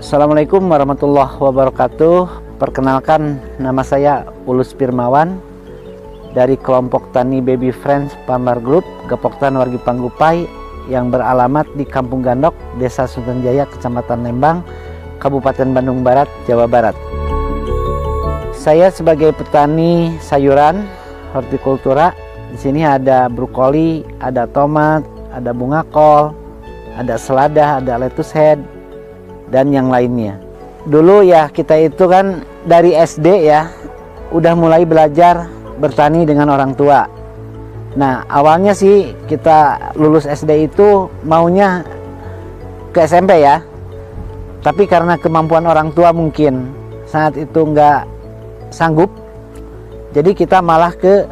Assalamualaikum warahmatullahi wabarakatuh. Perkenalkan, nama saya Ulus Firmawan dari kelompok Tani Baby Friends Pambar Group Gapoktan Wargi Panggupai yang beralamat di Kampung Gandok, Desa Suntenjaya, Kecamatan Lembang, Kabupaten Bandung Barat, Jawa Barat. Saya sebagai petani sayuran hortikultura. Di sini ada brokoli, ada tomat, ada bunga kol, ada selada, ada lettuce head, dan yang lainnya. Dulu ya kita itu kan dari SD ya udah mulai belajar bertani dengan orang tua. Nah awalnya sih kita lulus SD itu maunya ke SMP ya, tapi karena kemampuan orang tua mungkin saat itu nggak sanggup, jadi kita malah ke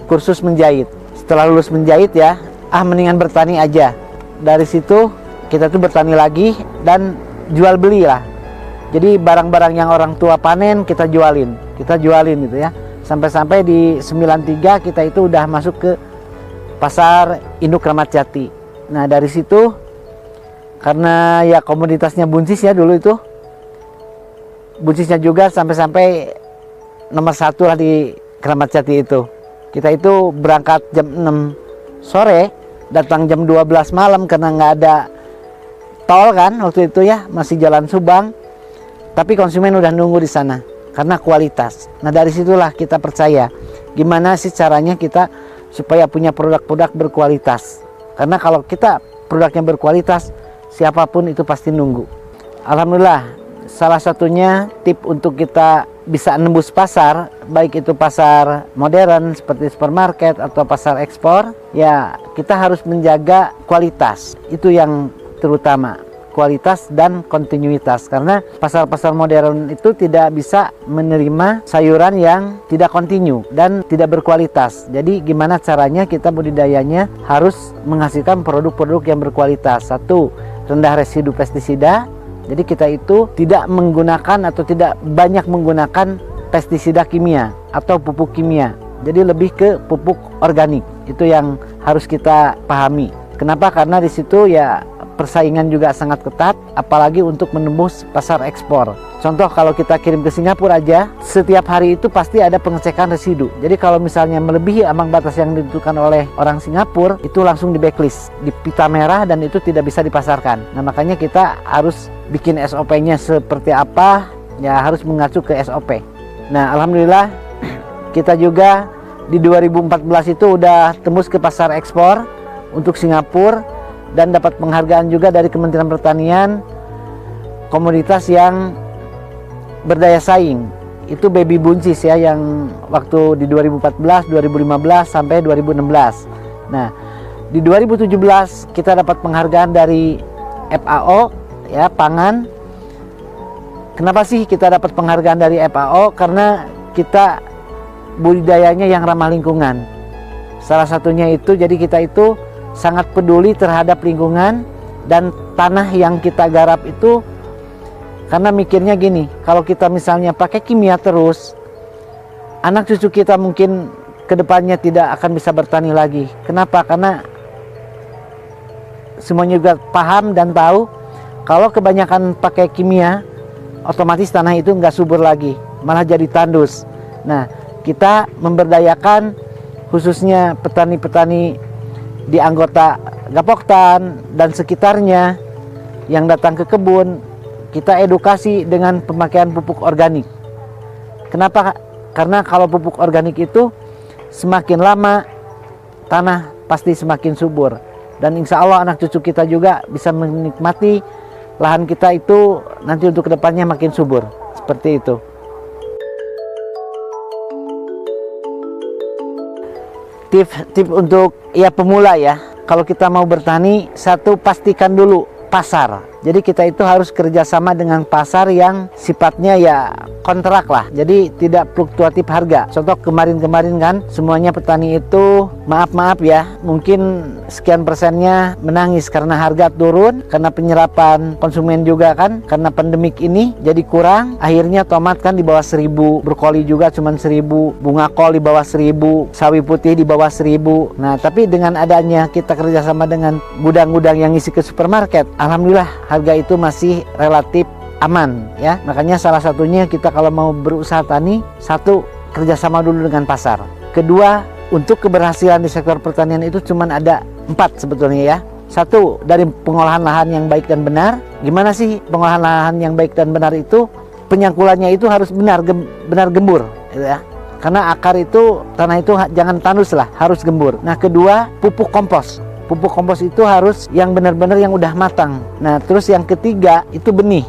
kursus menjahit. Setelah lulus menjahit ya, mendingan bertani aja. Dari situ kita tuh bertani lagi dan jual beli lah. Jadi barang-barang yang orang tua panen kita jualin gitu ya. Sampai-sampai di 93 kita itu udah masuk ke pasar induk Kramat Jati. Nah dari situ karena ya komoditasnya buncis ya dulu itu, buncisnya juga sampai-sampai nomor 1 lah di Kramat Jati itu. Kita itu berangkat jam 6 sore, datang jam 12 malam karena nggak ada tol kan waktu itu ya, masih jalan Subang, tapi konsumen udah nunggu di sana karena kualitas. Nah dari situlah kita percaya gimana sih caranya kita supaya punya produk-produk berkualitas, karena kalau kita produknya berkualitas siapapun itu pasti nunggu. Alhamdulillah salah satunya tip untuk kita bisa nembus pasar, baik itu pasar modern seperti supermarket atau pasar ekspor, ya kita harus menjaga kualitas. Itu yang terutama, kualitas dan kontinuitas, karena pasar-pasar modern itu tidak bisa menerima sayuran yang tidak kontinu dan tidak berkualitas. Jadi gimana caranya kita budidayanya harus menghasilkan produk-produk yang berkualitas. Satu, rendah residu pestisida. Jadi kita itu tidak menggunakan atau tidak banyak menggunakan pestisida kimia atau pupuk kimia. Jadi lebih ke pupuk organik. Itu yang harus kita pahami. Kenapa? Karena di situ ya persaingan juga sangat ketat, apalagi untuk menembus pasar ekspor. Contoh kalau kita kirim ke Singapura aja, setiap hari itu pasti ada pengecekan residu. Jadi kalau misalnya melebihi ambang batas yang ditentukan oleh orang Singapura, itu langsung di backlist, di pita merah, dan itu tidak bisa dipasarkan. Nah makanya kita harus bikin SOP-nya seperti apa, ya harus mengacu ke SOP. Nah alhamdulillah kita juga di 2014 itu udah tembus ke pasar ekspor untuk Singapura, dan dapat penghargaan juga dari Kementerian Pertanian komoditas yang berdaya saing. Itu baby buncis ya, yang waktu di 2014, 2015 sampai 2016. Nah, di 2017 kita dapat penghargaan dari FAO ya, pangan. Kenapa sih kita dapat penghargaan dari FAO? Karena kita budidayanya yang ramah lingkungan. Salah satunya itu, jadi kita itu sangat peduli terhadap lingkungan dan tanah yang kita garap itu, karena mikirnya gini, kalau kita misalnya pakai kimia terus, anak cucu kita mungkin kedepannya tidak akan bisa bertani lagi. Kenapa? Karena semuanya juga paham dan tahu kalau kebanyakan pakai kimia, otomatis tanah itu nggak subur lagi, malah jadi tandus. Nah kita memberdayakan khususnya petani-petani di anggota Gapoktan dan sekitarnya yang datang ke kebun, kita edukasi dengan pemakaian pupuk organik. Kenapa? Karena kalau pupuk organik itu semakin lama tanah pasti semakin subur, dan insya Allah anak cucu kita juga bisa menikmati lahan kita itu nanti untuk kedepannya makin subur. Seperti itu. Tip untuk ya pemula ya, kalau kita mau bertani, satu, pastikan dulu pasar. Jadi kita itu harus kerjasama dengan pasar yang sifatnya ya kontrak lah, jadi tidak fluktuatif harga. Contoh kemarin-kemarin kan semuanya petani itu maaf ya, mungkin sekian persennya menangis karena harga turun, karena penyerapan konsumen juga kan, karena pandemik ini jadi kurang. Akhirnya tomat kan di bawah 1000, brokoli juga cuma 1000, bunga kol di bawah 1000, sawi putih di bawah 1000. Nah tapi dengan adanya kita kerjasama dengan gudang-gudang yang isi ke supermarket, alhamdulillah harga itu masih relatif aman ya. Makanya salah satunya kita kalau mau berusaha tani, satu, kerjasama dulu dengan pasar. Kedua, untuk keberhasilan di sektor pertanian itu cuma ada 4 sebetulnya ya. Satu, dari pengolahan lahan yang baik dan benar. Gimana sih pengolahan lahan yang baik dan benar itu? Penyangkulannya itu harus benar gembur gitu ya. Karena akar itu, tanah itu jangan tandus lah, harus gembur. Nah kedua, pupuk kompos. Pupuk kompos itu harus yang benar-benar yang udah matang. Nah terus yang ketiga itu benih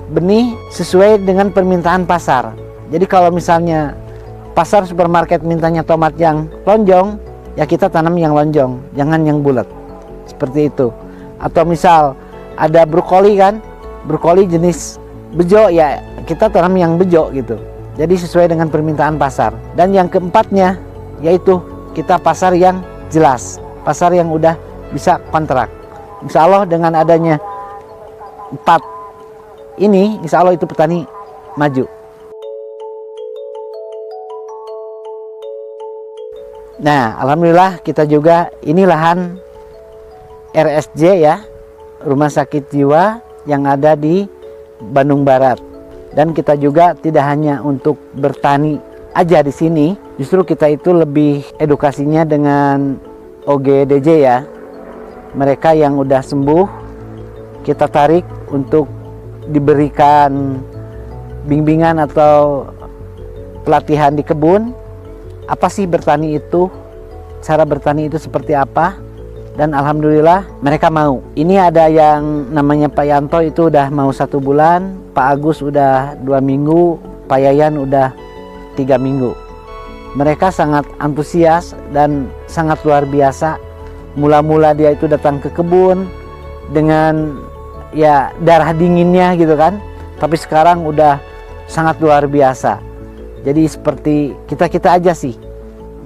sesuai dengan permintaan pasar. Jadi kalau misalnya pasar supermarket mintanya tomat yang lonjong, ya kita tanam yang lonjong, jangan yang bulat. Seperti itu. Atau misal ada brokoli kan, brokoli jenis bejo, ya kita tanam yang bejo gitu. Jadi sesuai dengan permintaan pasar. Dan yang keempatnya yaitu kita pasar yang jelas, pasar yang udah bisa kontrak. Insya Allah dengan adanya 4 ini, insya Allah itu petani maju. Nah alhamdulillah kita juga ini lahan RSJ ya, Rumah Sakit Jiwa yang ada di Bandung Barat. Dan kita juga tidak hanya untuk bertani aja di sini, justru kita itu lebih edukasinya dengan OGDJ ya. Mereka yang udah sembuh kita tarik untuk diberikan bimbingan atau pelatihan di kebun. Apa sih bertani itu? Cara bertani itu seperti apa? Dan alhamdulillah mereka mau. Ini ada yang namanya Pak Yanto itu udah mau 1 bulan, Pak Agus udah 2 minggu, Pak Yayan udah 3 minggu. Mereka sangat antusias dan sangat luar biasa. Mula-mula dia itu datang ke kebun dengan ya darah dinginnya gitu kan, tapi sekarang udah sangat luar biasa. Jadi seperti kita aja sih,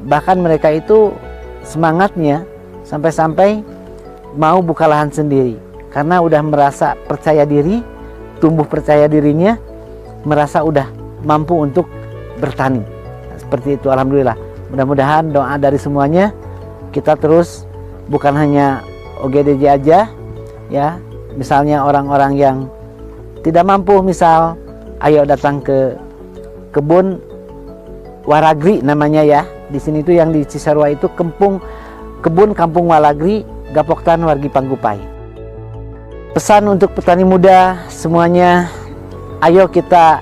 bahkan mereka itu semangatnya sampai-sampai mau buka lahan sendiri karena udah merasa percaya diri, tumbuh percaya dirinya, merasa udah mampu untuk bertani. Seperti itu alhamdulillah. Mudah-mudahan doa dari semuanya kita terus, bukan hanya OGDJ aja ya, misalnya orang-orang yang tidak mampu, misal ayo datang ke kebun Waragri namanya ya. Di sini tuh yang di Cisarua itu kebun kampung Walagri, Gapoktan Wargi Panggupai. Pesan untuk petani muda semuanya, ayo kita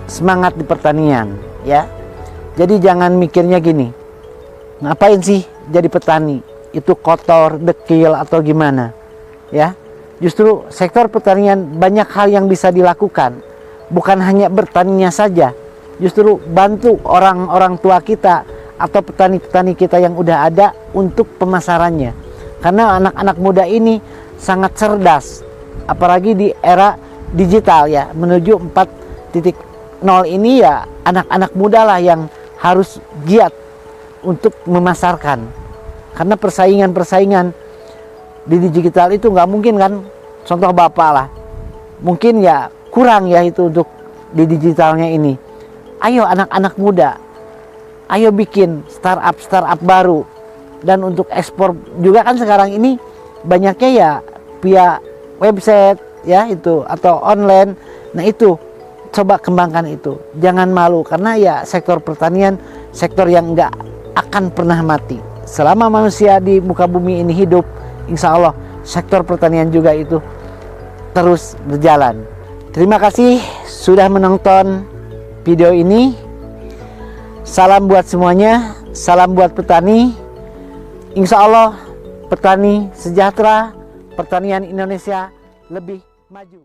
semangat di pertanian ya. Jadi jangan mikirnya gini, ngapain sih jadi petani? Itu kotor, dekil atau gimana ya. Justru sektor pertanian banyak hal yang bisa dilakukan, bukan hanya bertaninya saja, justru bantu orang-orang tua kita atau petani-petani kita yang udah ada untuk pemasarannya. Karena anak-anak muda ini sangat cerdas, apalagi di era digital ya, menuju 4.0 ini ya, anak-anak muda lah yang harus giat untuk memasarkan. Karena persaingan di digital itu nggak mungkin kan, contoh bapak lah, mungkin ya kurang ya itu untuk di digitalnya ini. Ayo anak-anak muda, ayo bikin startup baru. Dan untuk ekspor juga kan sekarang ini banyaknya ya via website ya itu, atau online. Nah itu coba kembangkan itu, jangan malu, karena ya sektor pertanian sektor yang nggak akan pernah mati. Selama manusia di muka bumi ini hidup, insya Allah sektor pertanian juga itu terus berjalan. Terima kasih sudah menonton video ini. Salam buat semuanya, salam buat petani. Insya Allah petani sejahtera, pertanian Indonesia lebih maju.